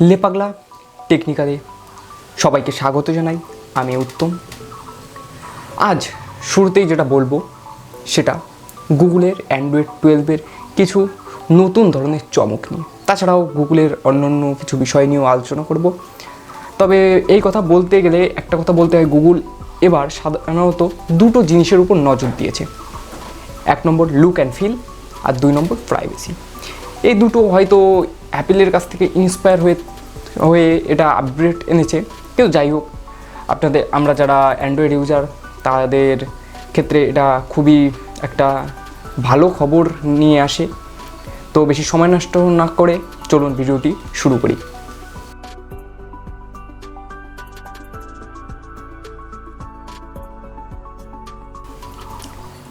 লেপাগলা টেকনিক্যালে সবাইকে স্বাগত জানাই। আমি উত্তম। আজ শুরুতেই যেটা বলবো সেটা গুগলের অ্যান্ড্রয়েড 12-এর কিছু নতুন ধরনের চমক নিয়ে, তাছাড়াও গুগলের অন্যান্য কিছু বিষয় নিয়েও আলোচনা করব। তবে এই কথা বলতে গেলে একটা কথা বলতে হয়, গুগল এবার সাধারণত দুটো জিনিসের উপর নজর দিয়েছে। 1 নম্বর লুক অ্যান্ড ফিল, আর 2 নম্বর প্রাইভেসি। এই দুটো হয়তো অ্যাপেলের কাছ থেকে ইন্সপায়ার হয়ে এটা আপডেট এনেছে। কিন্তু যাই হোক, আমরা যারা অ্যান্ড্রয়েড ইউজার তাদের ক্ষেত্রে এটা খুবই একটা ভালো খবর নিয়ে আসে। তো বেশি সময় নষ্ট না করে চলুন ভিডিওটি শুরু করি।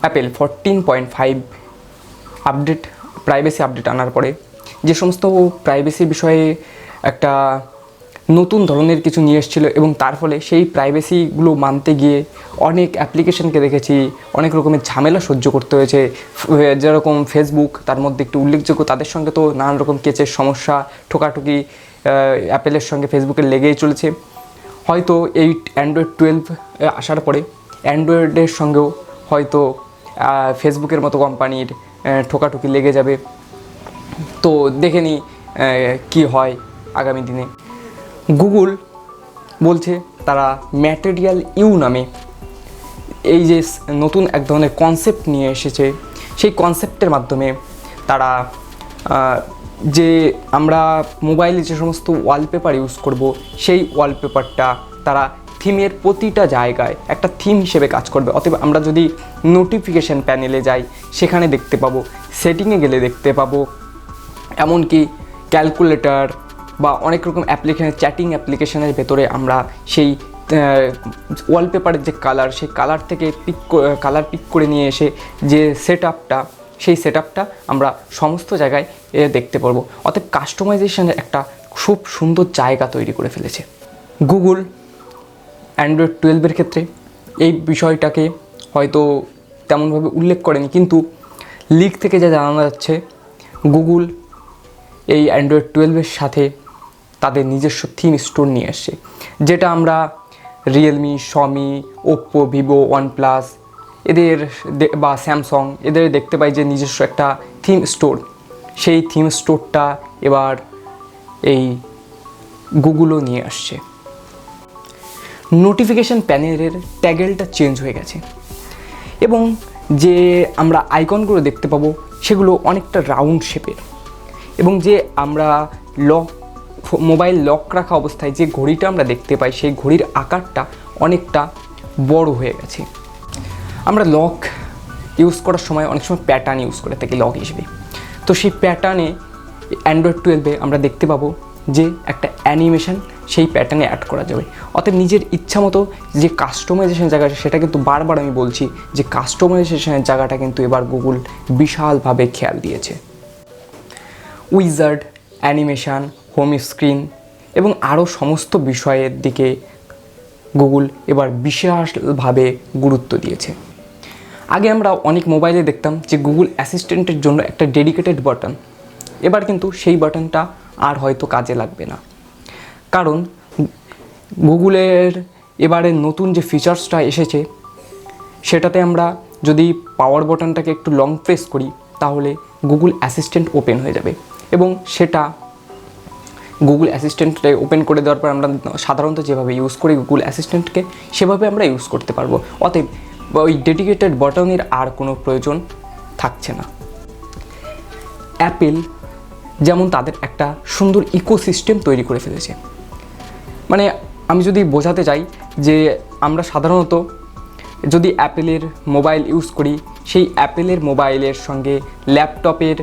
অ্যাপেল 14.5 আপডেট, প্রাইভেসি আপডেট আনার পরে যে সমস্ত প্রাইভেসি বিষয়ে একটা নতুন ধরনের কিছু নিয়ে এসেছিলো, এবং তার ফলে সেই প্রাইভেসিগুলো মানতে গিয়ে অনেক অ্যাপ্লিকেশনকে দেখেছি অনেক রকমের ঝামেলা সহ্য করতে হয়েছে। যেরকম ফেসবুক তার মধ্যে একটু উল্লেখযোগ্য, তাদের সঙ্গে তো নানান রকম কেচের সমস্যা, ঠোকাঠুকি অ্যাপেলের সঙ্গে ফেসবুকের লেগেই চলেছে। হয়তো এই অ্যান্ড্রয়েড 12 আসার পরে অ্যান্ড্রয়েডের সঙ্গেও হয়তো ফেসবুকের মতো কোম্পানির ঠোকাঠুকি লেগে যাবে। তো দেখে নিই কী হয় আগামী দিনে। গুগল বলছে তারা ম্যাটেরিয়াল ইউ নামে এই যে নতুন এক ধরনের কনসেপ্ট নিয়ে এসেছে, সেই কনসেপ্টের মাধ্যমে তারা যে আমরা মোবাইলে যে সমস্ত ওয়ালপেপার ইউজ করব, সেই ওয়ালপেপারটা তারা থিমের প্রতিটা জায়গায় একটা থিম হিসেবে কাজ করবে। অতএব আমরা যদি নোটিফিকেশান প্যানেলে যাই সেখানে দেখতে পাবো, সেটিংয়ে গেলে দেখতে পাবো, এমনকি ক্যালকুলেটর বা অনেক রকম অ্যাপ্লিকেশান, চ্যাটিং অ্যাপ্লিকেশানের ভেতরে আমরা সেই ওয়ালপেপারের যে কালার, সেই কালার থেকে কালার পিক করে নিয়ে এসে যে সেই সেট আপটা আমরা সমস্ত জায়গায় দেখতে পারবো। অতএব কাস্টমাইজেশনের একটা খুব সুন্দর জায়গা তৈরি করে ফেলেছে গুগল। অ্যান্ড্রয়েড 12-এর ক্ষেত্রে এই বিষয়টাকে হয়তো তেমনভাবে উল্লেখ করেনি, কিন্তু লিক থেকে যা জানা যাচ্ছে গুগল এই অ্যান্ড্রয়েড 12-এর সাথে তাদের নিজস্ব থিম স্টোর নিয়ে আসছে, যেটা আমরা Realme, Shami, Oppo, Vivo, OnePlus এদের বা স্যামসং এদের দেখতে পাই যে নিজস্ব একটা থিম স্টোর। সেই থিম স্টোরটা এবার এই গুগলও নিয়ে আসছে। নোটিফিকেশান প্যানেলের ট্যাগেলটা চেঞ্জ হয়ে গেছে, এবং যে আমরা আইকনগুলো দেখতে পাবো সেগুলো অনেকটা রাউন্ড শেপের, এবং যে আমরা মোবাইল লক রাখা অবস্থায় যে ঘড়িটা আমরা দেখতে পাই সেই ঘড়ির আকারটা অনেকটা বড় হয়ে গেছে। আমরা লক ইউজ করার সময় অনেক সময় প্যাটার্ন ইউজ করে থাকি লক হিসেবে, তো সেই প্যাটার্নে অ্যান্ড্রয়েড 12-এ আমরা দেখতে পাবো যে একটা অ্যানিমেশন সেই প্যাটার্নে অ্যাড করা যাবে। অতএব নিজের ইচ্ছা মতো যে কাস্টমাইজেশন জায়গা, সেটা কিন্তু বারবার আমি বলছি যে কাস্টমাইজেশনের জায়গাটা কিন্তু এবার গুগল বিশালভাবে খেয়াল দিয়েছে। উইজার্ড, অ্যানিমেশান, হোম স্ক্রিন এবং আরও সমস্ত বিষয়ের দিকে গুগল এবার বিশালভাবে গুরুত্ব দিয়েছে। আগে আমরা অনেক মোবাইলে দেখতাম যে গুগল অ্যাসিস্ট্যান্টের জন্য একটা ডেডিকেটেড বাটন, এবার কিন্তু সেই বাটনটা আর হয়তো কাজে লাগবে না, কারণ গুগলের এবারে নতুন যে ফিচার্সটা এসেছে সেটাতে আমরা যদি পাওয়ার বাটনটাকে একটু লং প্রেস করি তাহলে গুগল অ্যাসিস্ট্যান্ট ওপেন হয়ে যাবে, এবং সেটা গুগল অ্যাসিস্ট্যান্টে ওপেন করে দেওয়ার পর আমরা সাধারণত যেভাবে ইউজ করি গুগল অ্যাসিস্ট্যান্টকে সেভাবে আমরা ইউজ করতে পারবো। অতএব ওই ডেডিকেটেড বাটনের আর কোনো প্রয়োজন থাকছে না। অ্যাপেল যেমন তাদের একটা সুন্দর ইকোসিস্টেম তৈরি করে ফেলেছে, মানে আমি যদি বোঝাতে চাই যে আমরা সাধারণত যদি অ্যাপেলের মোবাইল ইউজ করি, সেই অ্যাপেলের মোবাইলের সঙ্গে ল্যাপটপের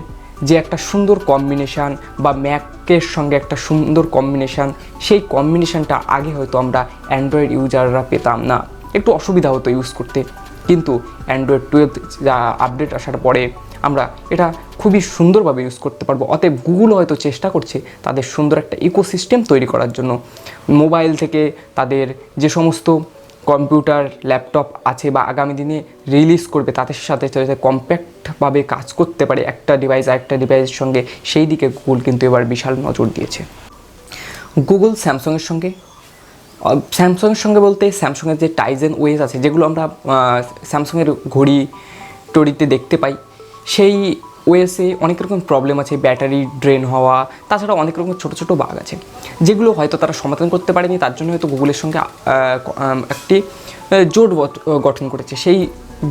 যে একটা সুন্দর কম্বিনেশান বা ম্যাকের সঙ্গে একটা সুন্দর কম্বিনেশান, সেই কম্বিনেশানটা আগে হয়তো আমরা অ্যান্ড্রয়েড ইউজাররা পেতাম না, একটু অসুবিধা হতো ইউজ করতে। কিন্তু অ্যান্ড্রয়েড 12 যা আপডেট আসার পরে আমরা এটা খুবই সুন্দরভাবে ইউজ করতে পারবো। অতএব গুগল হয়তো চেষ্টা করছে তাদের সুন্দর একটা ইকোসিস্টেম তৈরি করার জন্য। মোবাইল থেকে তাদের যে সমস্ত কম্পিউটার, ল্যাপটপ আছে বা আগামী দিনে রিলিজ করবে, তাদের সাথে যাতে কম্প্যাক্টভাবে কাজ করতে পারে একটা ডিভাইস আরেকটা ডিভাইসের সঙ্গে, সেই দিকে গুগল কিন্তু এবার বিশাল নজর দিয়েছে। গুগল স্যামসাংয়ের সঙ্গে বলতে স্যামসাংয়ের যে টাইজেন ওএস আছে, যেগুলো আমরা স্যামসাংয়ের ঘড়ি টড়িতে দেখতে পাই, সেই ওএসে অনেক রকম প্রবলেম আছে, ব্যাটারি ড্রেন হওয়া, তাছাড়া অনেক রকম ছোটো ছোটো বাগ আছে, যেগুলো হয়তো তারা সমাধান করতে পারেনি। তার জন্য হয়তো গুগলের সঙ্গে একটি জোট গঠন করেছে। সেই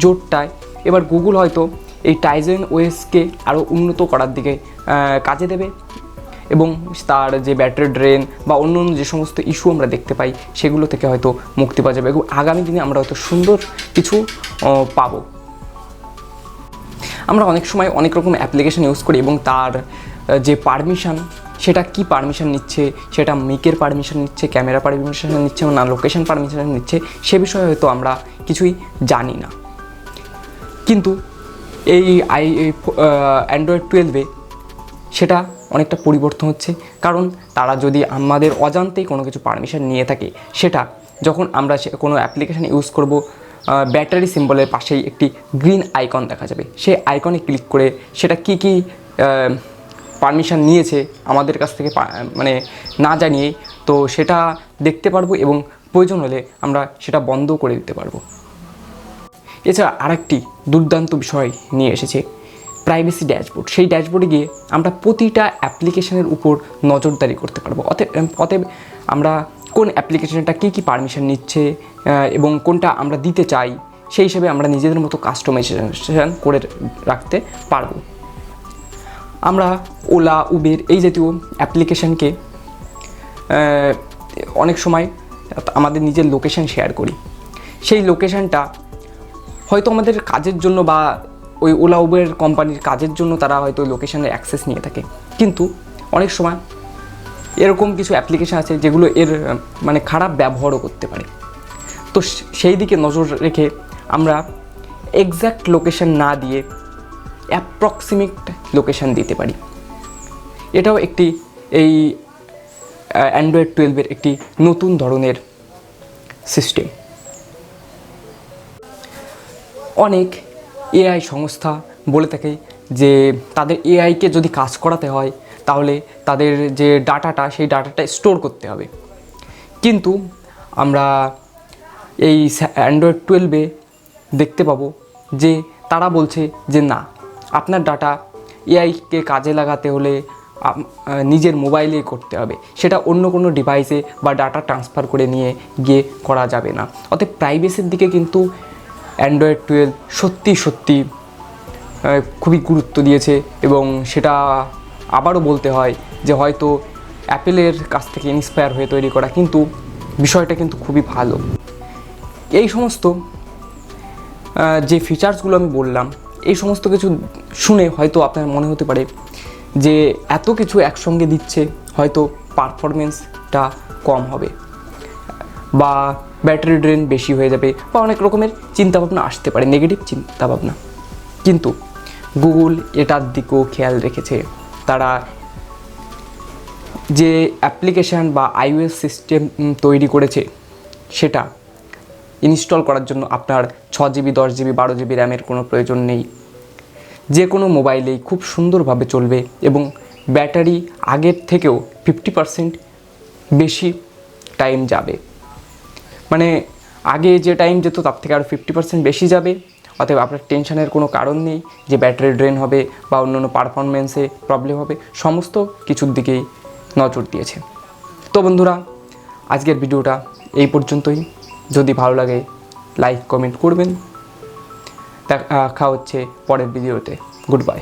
জোটটায় এবার গুগল হয়তো এই টাইজেন ওএসকে আরও উন্নত করার দিকে কাজে দেবে, এবং তার যে ব্যাটারি ড্রেন বা অন্য যে সমস্ত ইস্যু আমরা দেখতে পাই, সেগুলো থেকে হয়তো মুক্তি পাওয়া যাবে এবং আগামী দিনে আমরা হয়তো সুন্দর কিছু পাবো। আমরা অনেক সময় অনেক রকম অ্যাপ্লিকেশন ইউজ করি এবং তার যে পারমিশন, সেটা কি পারমিশন নিচ্ছে, সেটা মিকের পারমিশন নিচ্ছে, ক্যামেরা পারমিশন নিচ্ছে না লোকেশন পারমিশন নিচ্ছে, সে বিষয়ে হয়তো আমরা কিছুই জানি না। কিন্তু এই অ্যান্ড্রয়েড 12-এ সেটা অনেকটা পরিবর্তন হচ্ছে, কারণ তারা যদি আমাদের অজান্তেই কোনো কিছু পারমিশন নিয়ে থাকে, সেটা যখন আমরা কোনো অ্যাপ্লিকেশান ইউজ করব, ব্যাটারি সিম্বলের পাশেই একটি গ্রিন আইকন দেখা যাবে। সেই আইকনে ক্লিক করে সেটা কি কি পারমিশন নিয়েছে আমাদের কাছ থেকে মানে না জানিয়ে, তো সেটা দেখতে পারবো এবং প্রয়োজন হলে আমরা সেটা বন্ধ করে দিতে পারবো। এছাড়া আরেকটি দুর্দান্ত বিষয় নিয়ে এসেছে প্রাইভেসি ড্যাশবোর্ড। সেই ড্যাশবোর্ডে গিয়ে আমরা প্রতিটা অ্যাপ্লিকেশনের উপর নজরদারি করতে পারবো। অতএব আমরা কোন অ্যাপ্লিকেশনটা কী কী পারমিশন নিচ্ছে এবং কোনটা আমরা দিতে চাই, সেই হিসেবে আমরা নিজেদের মতো কাস্টমাইজেশন করে রাখতে পারবো। আমরা ওলা, উবের এই জাতীয় অ্যাপ্লিকেশনকে অনেক সময় আমাদের নিজের লোকেশন শেয়ার করি। সেই লোকেশনটা হয়তো আমাদের কাজের জন্য বা ওই ওলা উবের কোম্পানির কাজের জন্য তারা হয়তো লোকেশনের অ্যাক্সেস নিয়ে থাকে, কিন্তু অনেক সময় এরকম কিছু অ্যাপ্লিকেশান আছে যেগুলো এর মানে খারাপ ব্যবহারও করতে পারে। তো সেই দিকে নজর রেখে আমরা এক্স্যাক্ট লোকেশন না দিয়ে অ্যাপ্রক্সিমেট লোকেশন দিতে পারি। এটাও একটি এই অ্যান্ড্রয়েড 12-এর একটি নতুন ধরনের সিস্টেম। অনেক এআই সংস্থা বলে থাকে যে তাদের এআইকে যদি কাজ করাতে হয় তাহলে তাদের যে ডাটাটা, সেই ডাটাটা স্টোর করতে হবে। কিন্তু আমরা এই অ্যান্ড্রয়েড 12-এ দেখতে পাবো যে তারা বলছে যে না, আপনার ডাটা এআইকে কাজে লাগাতে হলে নিজের মোবাইলে করতে হবে, সেটা অন্য কোনো ডিভাইসে বা ডাটা ট্রান্সফার করে নিয়ে গিয়ে করা যাবে না। অতএব প্রাইভেসির দিকে কিন্তু অ্যান্ড্রয়েড 12 সত্যি খুবই গুরুত্ব দিয়েছে, এবং সেটা আবারও বলতে হয় যে হয়তো অ্যাপেলের কাছ থেকে ইন্সপায়ার হয়ে তৈরি করা, কিন্তু বিষয়টা কিন্তু খুবই ভালো। এই সমস্ত যে ফিচার্সগুলো আমি বললাম, এই সমস্ত কিছু শুনে হয়তো আপনার মনে হতে পারে যে এত কিছু একসঙ্গে দিচ্ছে, হয়তো পারফরমেন্সটা কম হবে বা ব্যাটারি ড্রেন বেশি হয়ে যাবে বা অনেক রকমের চিন্তাভাবনা আসতে পারে, নেগেটিভ চিন্তাভাবনা। কিন্তু গুগল এটার দিকেও খেয়াল রেখেছে। তারা যে অ্যাপ্লিকেশান বা iOS সিস্টেম তৈরি করেছে, সেটা ইনস্টল করার জন্য আপনার 6GB 10GB 12GB র্যামের কোনো প্রয়োজন নেই। যে কোনো মোবাইলেই খুব সুন্দরভাবে চলবে এবং ব্যাটারি আগের থেকেও 50% বেশি টাইম যাবে। মানে আগে যে টাইম যেত তার থেকে আরও 50% বেশি যাবে। অতএব আপনার টেনশনের কোনো কারণ নেই যে ব্যাটারি ড্রেন হবে বা অন্যান্য পারফরমেন্সে প্রবলেম হবে। সমস্ত কিছুর দিকেই নজর দিয়েছে। তো বন্ধুরা, আজকের ভিডিওটা এই পর্যন্তই। যদি ভালো লাগে লাইক কমেন্ট করবেন। দেখা হচ্ছে পরের ভিডিওতে। Good bye.